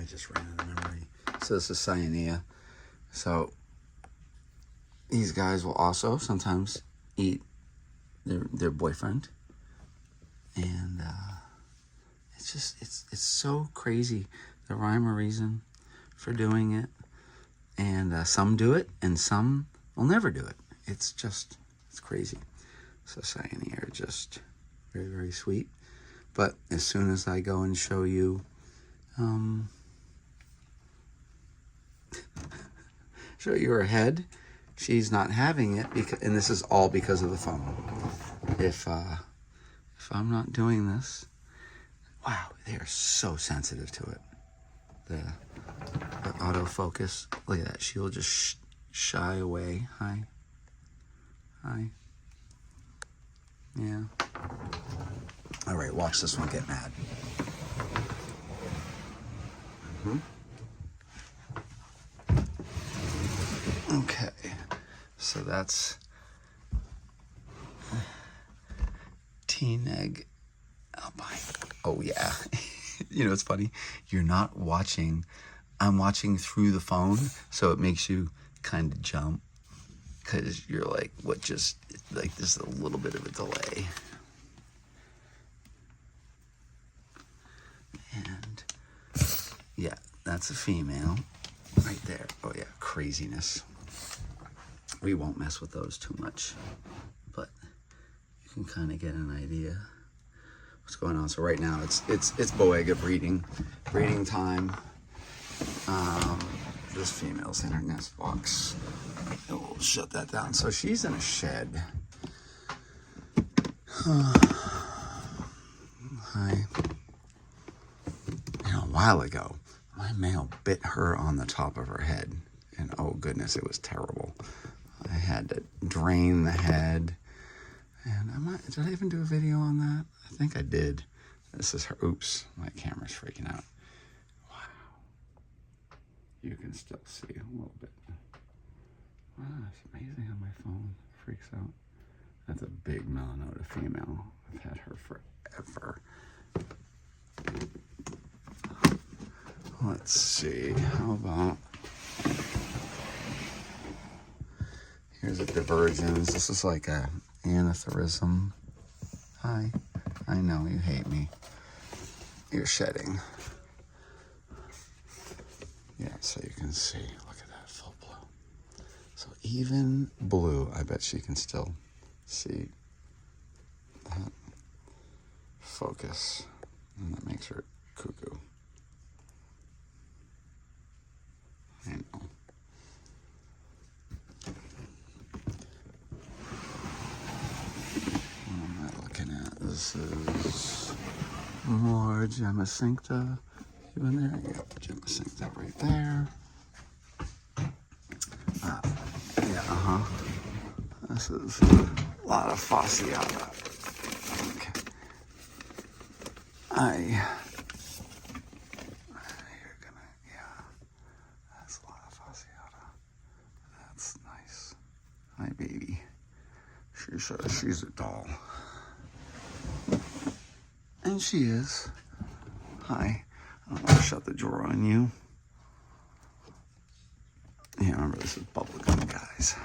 I just ran out of memory. So this is Cyanea. So these guys will also sometimes eat their boyfriend. And it's just, it's so crazy, the rhyme or reason for doing it. And some do it, and some will never do it. It's crazy. So Cyanea are just very, very sweet. But as soon as I go and show you, show you her head, she's not having it, because, and this is all because of the phone. If I'm not doing this, wow, they are so sensitive to it. The autofocus, look at that. She'll just shy away. Hi. Hi. Yeah. All right, watch this one get mad. Okay, so that's teen egg albino. Oh yeah. You know, it's funny. You're not watching. I'm watching through the phone, so it makes you kind of jump, because you're like, what, just like there's a little bit of a delay. And yeah, that's a female right there. Oh yeah, craziness. We won't mess with those too much, but you can kind of get an idea what's going on. So right now it's Boega breeding time. This female's in her nest box. And we'll shut that down. So she's in a shed. Hi. You know, a while ago, my male bit her on the top of her head. And oh goodness, it was terrible. I had to drain the head. And did I even do a video on that? I think I did. This is her. Oops, my camera's freaking out. Wow. You can still see a little bit. Wow, it's amazing how my phone freaks out. That's a big melanota female. I've had her forever. Let's see, how about, here's a divergence. This is like a anetherism. Hi, I know you hate me. You're shedding. Yeah, so you can see, look at that, full blue. So even blue, I bet she can still see that focus, and that makes her cuckoo. I know. What am I looking at? This is more Gemicincta. You in there? Yep, Gemicincta right there. Yeah, This is a lot of fasciata. Okay. That's a lot of fasciata. That's nice. Hi, baby. She's a doll. And she is. Hi. I don't want to shut the drawer on you. Yeah, remember, this is bubblegum, guys.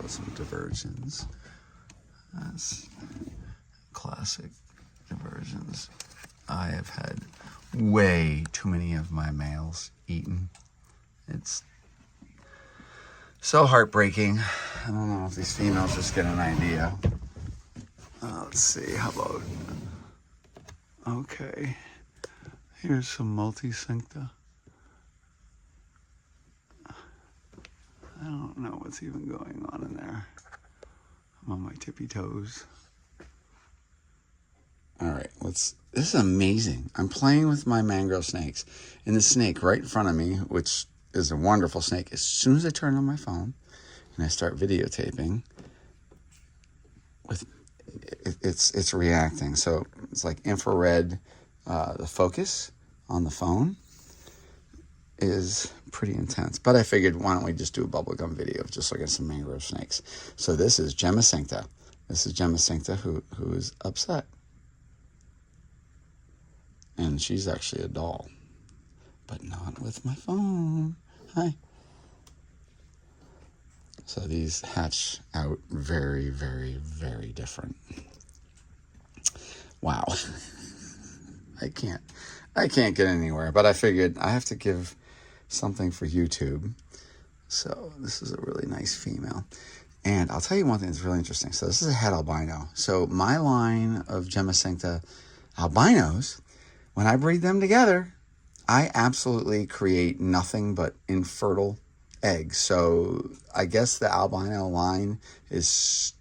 Some diversions. That's classic diversions. I have had way too many of my males eaten. It's so heartbreaking. I don't know if these females just get an idea. Let's see, how about, okay, here's some multicincta. I don't know what's even going on in there. I'm on my tippy toes. All right, this is amazing. I'm playing with my mangrove snakes, and the snake right in front of me, which is a wonderful snake, as soon as I turn on my phone and I start videotaping, it's reacting. So it's like infrared. The focus on the phone is pretty intense. But I figured, why don't we just do a bubblegum video of just looking at some mangrove snakes. So this is Gemicincta. This is Gemicincta who is upset. And she's actually a doll, but not with my phone. Hi. So these hatch out very, very, very different. Wow. I can't get anywhere, but I figured I have to give something for YouTube. So this is a really nice female. And I'll tell you one thing that's really interesting. So this is a het albino. So my line of Gemma albinos, when I breed them together, I absolutely create nothing but infertile eggs. So I guess the albino line is,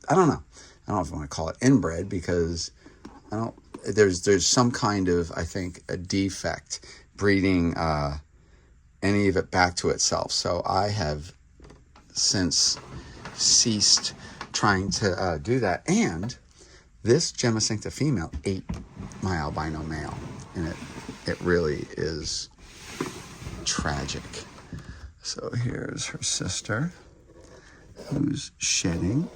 I don't know if I want to call it inbred, because there's some kind of, I think, a defect breeding any of it back to itself. So I have since ceased trying to do that. And this Gemma female ate my albino male, and it really is tragic. So here's her sister, who's shedding.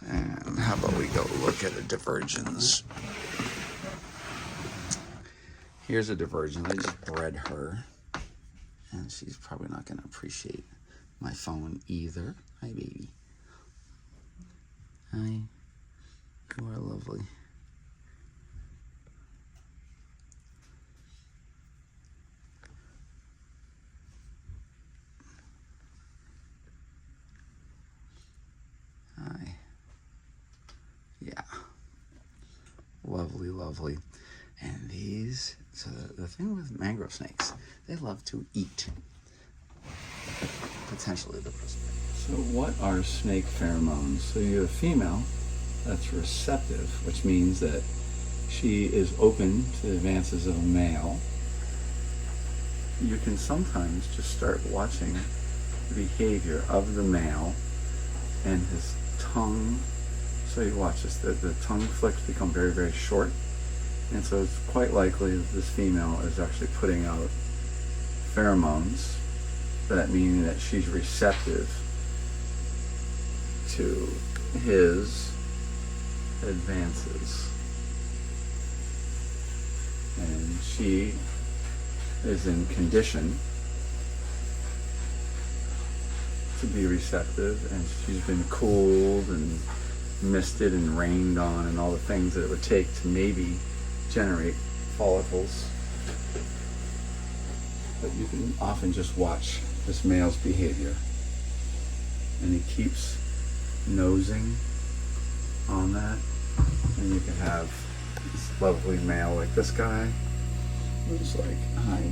And how about we go look at a divergence? Here's a divergence. I just bred her, and she's probably not going to appreciate my phone either. Hi, baby. Hi. You are lovely. Hi. Yeah. Lovely, lovely. And these, so the thing with mangrove snakes, they love to eat. Potentially the precipice. So what are snake pheromones? So you have a female that's receptive, which means that she is open to the advances of a male. You can sometimes just start watching the behavior of the male and his tongue. So you watch this, the tongue flicks become very, very short. And so it's quite likely that this female is actually putting out pheromones, that meaning that she's receptive to his advances. And she is in condition to be receptive, and she's been cooled and misted and rained on and all the things that it would take to maybe generate follicles. But you can often just watch this male's behavior, and he keeps nosing on that, and you can have this lovely male like this guy who's like, hi,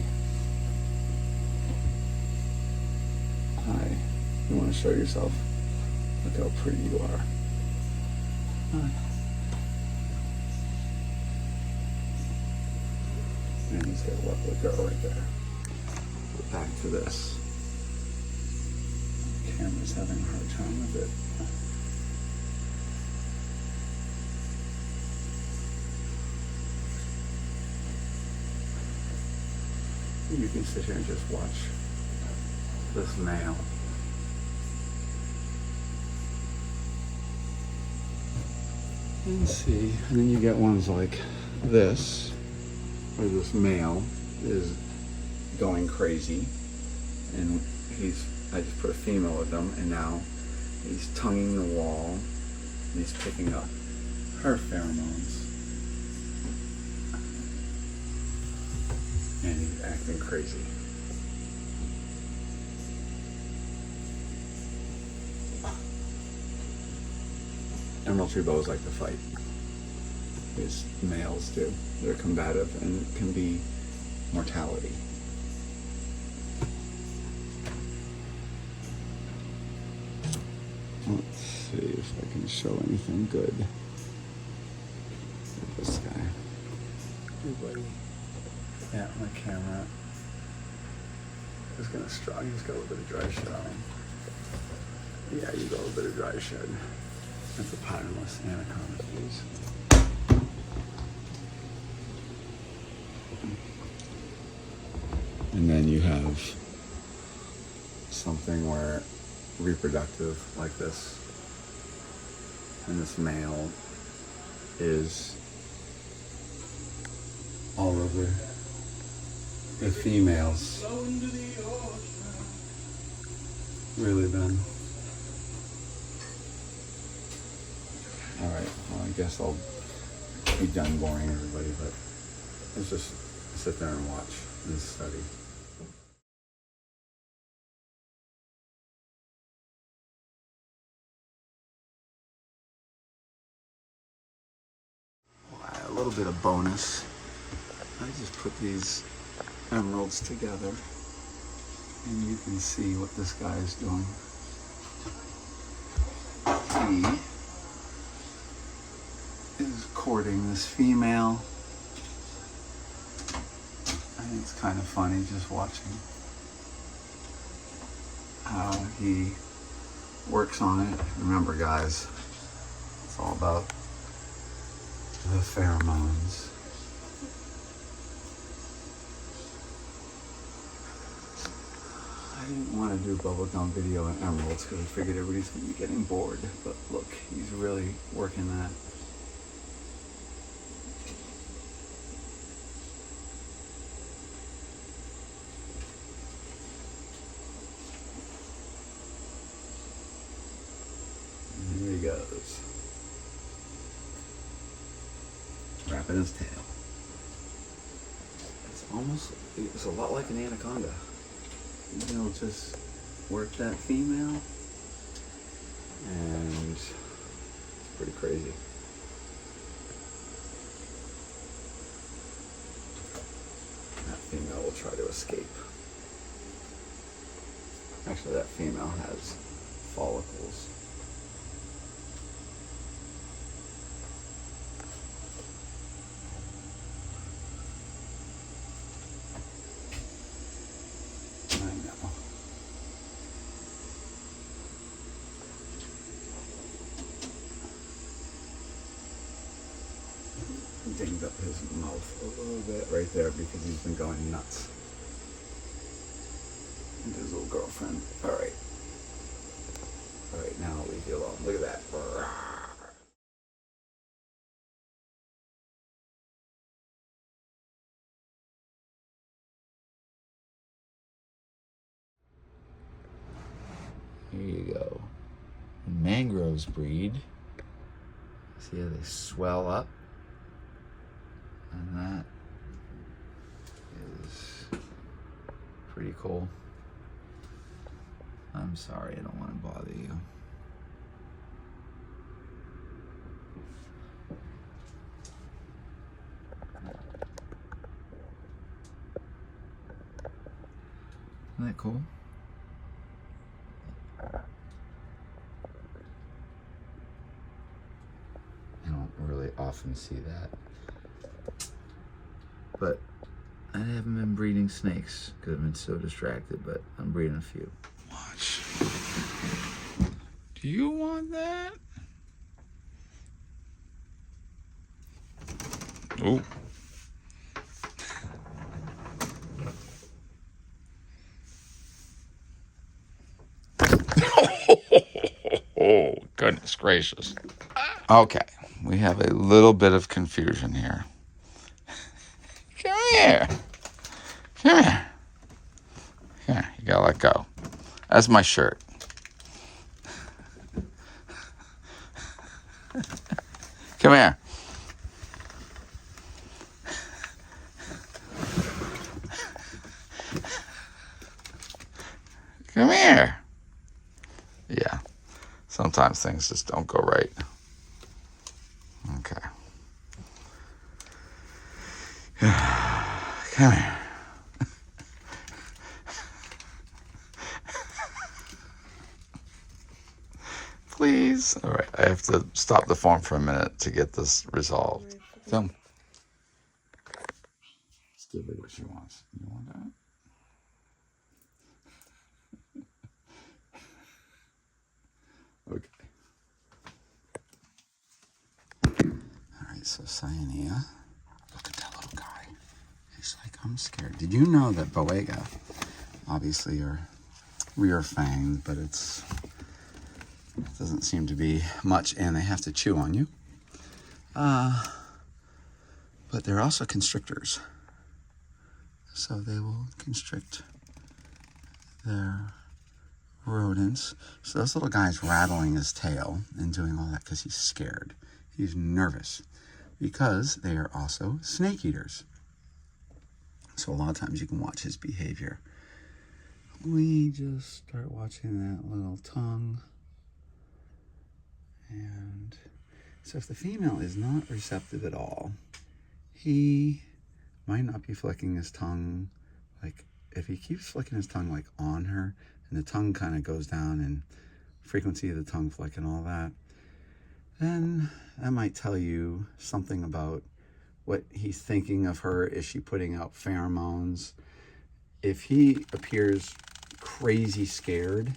you want to show yourself? Look how pretty you are. Hi. And he's got a lovely girl right there. But back to this. The camera's having a hard time with it. You can sit here and just watch this male. And see, and then you get ones like this, where this male is going crazy, and I just put a female with him, and now he's tonguing the wall, and he's picking up her pheromones, and he's acting crazy. Emerald tree boas like to fight. These males do. They're combative, and it can be mortality. Let's see if I can show anything good with this guy. Hey, buddy. Yeah, my camera is gonna struggle. He's got a little bit of dry shed on him. Yeah, you got a little bit of dry shed. That's a patternless anaconda, please. And then you have something where reproductive like this, and this male is all of the females really been. All right, well, I guess I'll be done boring everybody, but let's just sit there and watch and study. A little bit of bonus. I just put these emeralds together and you can see what this guy is doing. He is courting this female. I think it's kind of funny just watching how he works on it. Remember guys, it's all about the pheromones. I didn't want to do bubblegum video and emeralds because I figured everybody's going to be getting bored, but look, he's really working that. And there he goes. Wrapping his tail. It's a lot like an anaconda. He'll just work that female, and it's pretty crazy. That female will try to escape. Actually, that female has follicles. Dinged up his mouth a little bit right there because he's been going nuts. And his little girlfriend. Alright. Alright, now I'll leave you alone. Look at that. Here you go. Mangroves breed. See how they swell up? And that is pretty cool. I'm sorry, I don't want to bother you. Isn't that cool? I don't really often see that. But I haven't been breeding snakes because I've been so distracted, but I'm breeding a few. Watch. Do you want that? Oh. Oh, goodness gracious. Okay, we have a little bit of confusion here. Come here. Come here. Here, you gotta let go. That's my shirt. Come here. Come here. Yeah, sometimes things just don't go right. Okay. Come here. Please. All right, I have to stop the form for a minute to get this resolved. Film. Let's give her what she wants. You want that? Okay. All right, so Cyanea. Look at that little guy. He's like, I'm scared. Did you know that Boega, obviously, are rear fanged, but it doesn't seem to be much, and they have to chew on you. But they're also constrictors. So they will constrict their rodents. So this little guy's rattling his tail and doing all that because he's scared. He's nervous because they are also snake eaters. So a lot of times you can watch his behavior. We just start watching that little tongue. And so if the female is not receptive at all, he might not be flicking his tongue. Like if he keeps flicking his tongue like on her, and the tongue kind of goes down and frequency of the tongue flick and all that, then that might tell you something about what he's thinking of her. Is she putting out pheromones? If he appears crazy scared,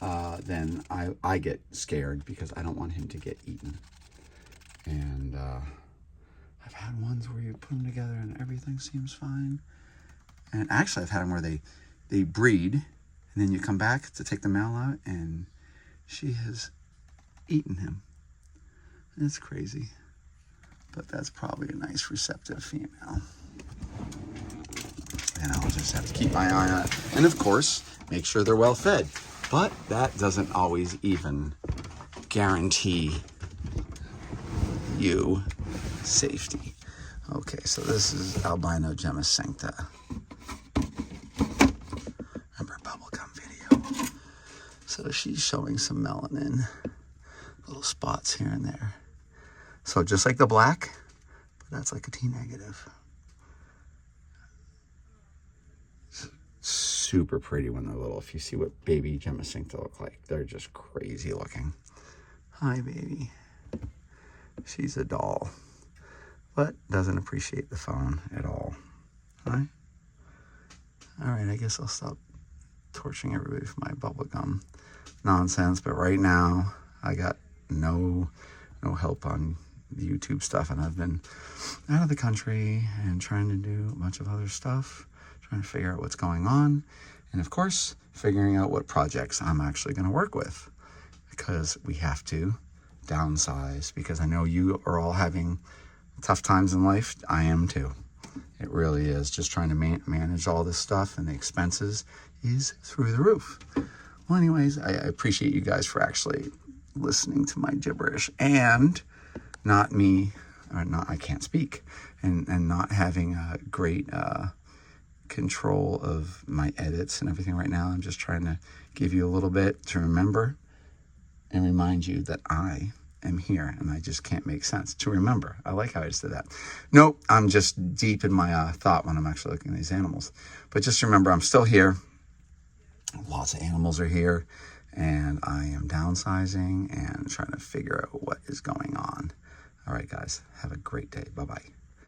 then I get scared because I don't want him to get eaten. And I've had ones where you put them together and everything seems fine. And actually I've had them where they breed, and then you come back to take the male out and she has eaten him. It's crazy. But that's probably a nice receptive female. And I'll just have to keep my eye on it. And of course, make sure they're well fed. But that doesn't always even guarantee you safety. Okay, so this is Albino Gemma Sancta. Remember bubblegum video. So she's showing some melanin, little spots here and there. So just like the black, but that's like a T negative. Super pretty when they're little. If you see what baby Gemma Sancta look like, they're just crazy looking. Hi, baby. She's a doll, but doesn't appreciate the phone at all. Hi. All right, I guess I'll stop torturing everybody for my bubblegum nonsense. But right now, I got no help on the YouTube stuff, and I've been out of the country and trying to do a bunch of other stuff, trying to figure out what's going on, and of course figuring out what projects I'm actually going to work with, because we have to downsize, because I know you are all having tough times in life. I am too. It really is. Just trying to manage all this stuff, and the expenses is through the roof. Well, anyways, I appreciate you guys for actually listening to my gibberish, and not me, or not, I can't speak, and not having a great control of my edits and everything right now. I'm just trying to give you a little bit to remember and remind you that I am here, and I just can't make sense to remember. I like how I just did that. Nope, I'm just deep in my thought when I'm actually looking at these animals. But just remember, I'm still here. Lots of animals are here, and I am downsizing and trying to figure out what is going on. All right, guys, have a great day. Bye-bye.